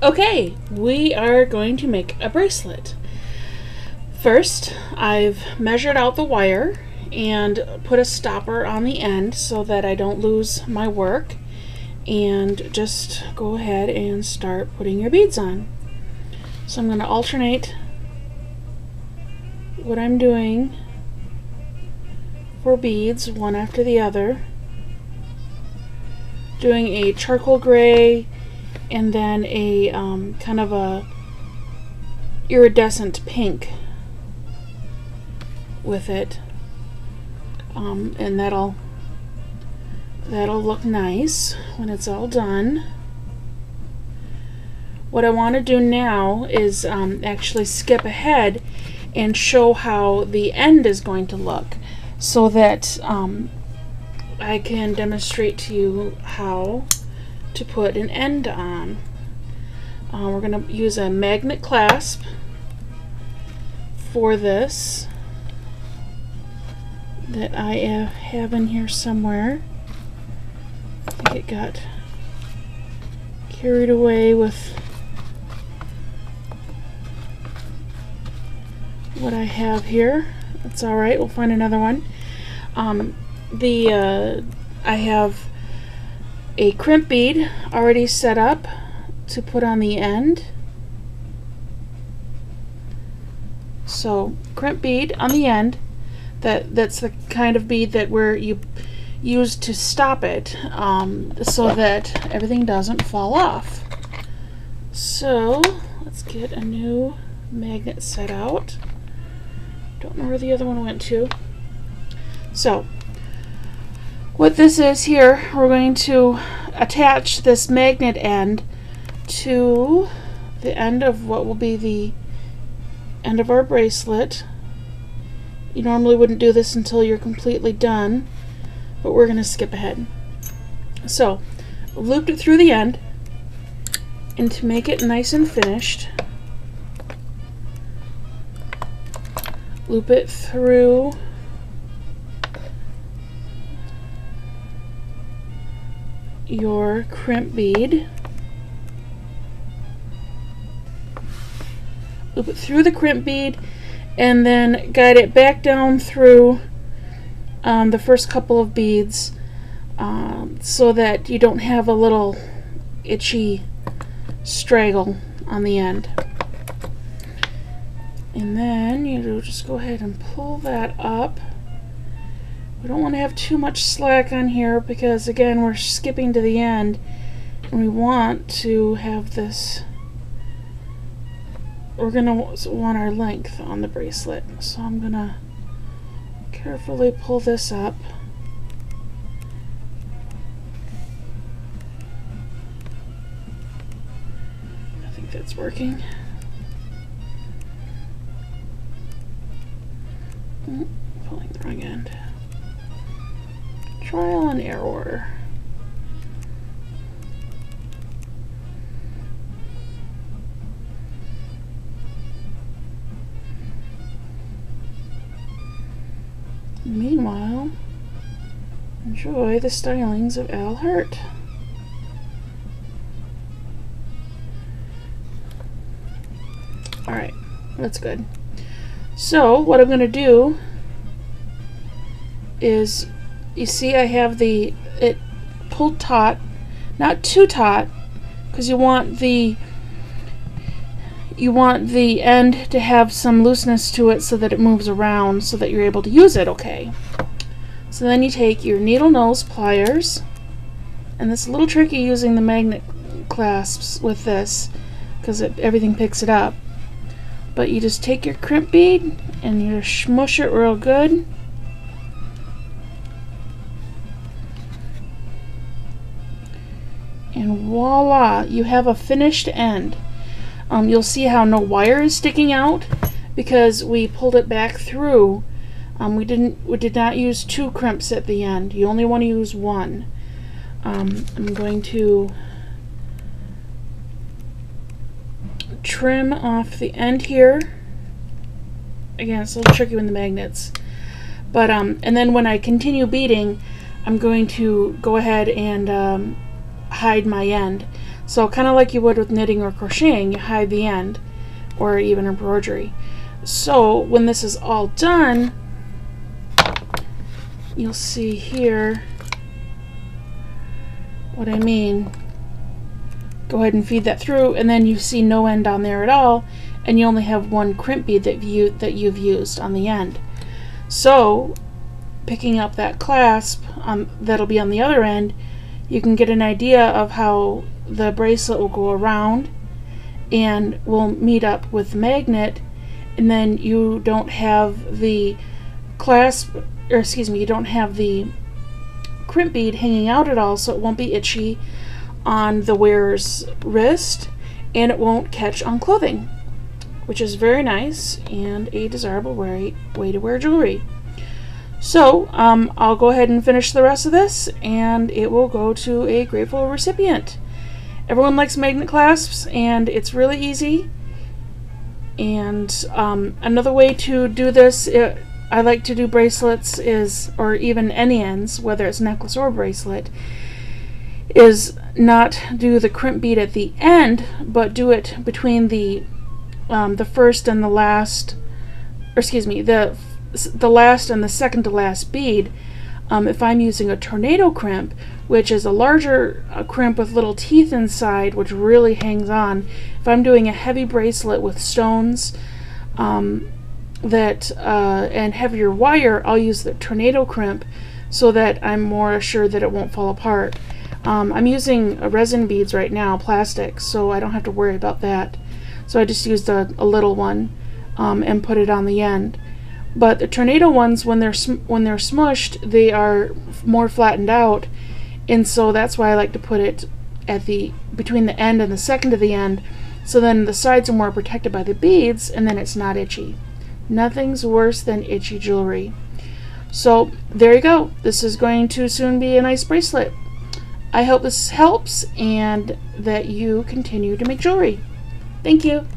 Okay, we are going to make a bracelet. First, I've measured out the wire and put a stopper on the end so that I don't lose my work. And just go ahead and start putting your beads on. So I'm going to alternate what I'm doing for beads, one after the other. Doing a charcoal gray and then a kind of a iridescent pink with it, and that'll look nice when it's all done. What I want to do now is actually skip ahead and show how the end is going to look, so that I can demonstrate to you how to put an end on. We're going to use a magnet clasp for this that I have in here somewhere. I think it got carried away with what I have here. That's alright, we'll find another one. I have a crimp bead already set up to put on the end. So crimp bead on the end, that's the kind of bead that you use to stop it, so that everything doesn't fall off. So let's get a new magnet set out. Don't know where the other one went to. So what this is here, we're going to attach this magnet end to the end of what will be the end of our bracelet. You normally wouldn't do this until you're completely done, but we're going to skip ahead. So I've looped it through the end, and to make it nice and finished, loop it through your crimp bead, loop it through the crimp bead, and then guide it back down through the first couple of beads, so that you don't have a little itchy straggle on the end. And then you just go ahead and pull that up. We don't want to have too much slack on here because, again, we're skipping to the end and we want to have this, we're going to want our length on the bracelet. So I'm going to carefully pull this up. I think that's working. Pulling the wrong end. Trial and error. Meanwhile, enjoy the stylings of Al Hurt. Alright, that's good. So what I'm going to do is, you see I have it pulled taut, not too taut, because you want the end to have some looseness to it so that it moves around so that you're able to use it okay. So then you take your needle nose pliers, and it's a little tricky using the magnet clasps with this because everything picks it up, but you just take your crimp bead and you smush it real good. And voila, you have a finished end. You'll see how no wire is sticking out because we pulled it back through. We did not use two crimps at the end. You only want to use one. I'm going to trim off the end here. Again, it's a little tricky with the magnets. But and then when I continue beading, I'm going to go ahead and hide my end. So kind of like you would with knitting or crocheting, you hide the end, or even embroidery. So when this is all done, you'll see here what I mean. Go ahead and feed that through, and then you see no end on there at all, and you only have one crimp bead that you've used on the end. So picking up that clasp that'll be on the other end, you can get an idea of how the bracelet will go around and will meet up with the magnet, and then you don't have the clasp, or excuse me, you don't have the crimp bead hanging out at all, so it won't be itchy on the wearer's wrist, and it won't catch on clothing, which is very nice and a desirable way to wear jewelry. So I'll go ahead and finish the rest of this, and it will go to a grateful recipient. Everyone likes magnet clasps, and it's really easy. And another way to do this, I like to do bracelets or even any ends, whether it's necklace or bracelet, is not do the crimp bead at the end, but do it between the first and the last, or excuse me, the last and the second to last bead. If I'm using a tornado crimp, which is a larger crimp with little teeth inside, which really hangs on, if I'm doing a heavy bracelet with stones and heavier wire, I'll use the tornado crimp so that I'm more assured that it won't fall apart. I'm using resin beads right now, plastic, so I don't have to worry about that. So I just used a little one and put it on the end. But the tornado ones, when they're smushed, they are more flattened out, and so that's why I like to put it at between the end and the second to the end, so then the sides are more protected by the beads, and then it's not itchy. Nothing's worse than itchy jewelry. So there you go. This is going to soon be a nice bracelet. I hope this helps and that you continue to make jewelry. Thank you.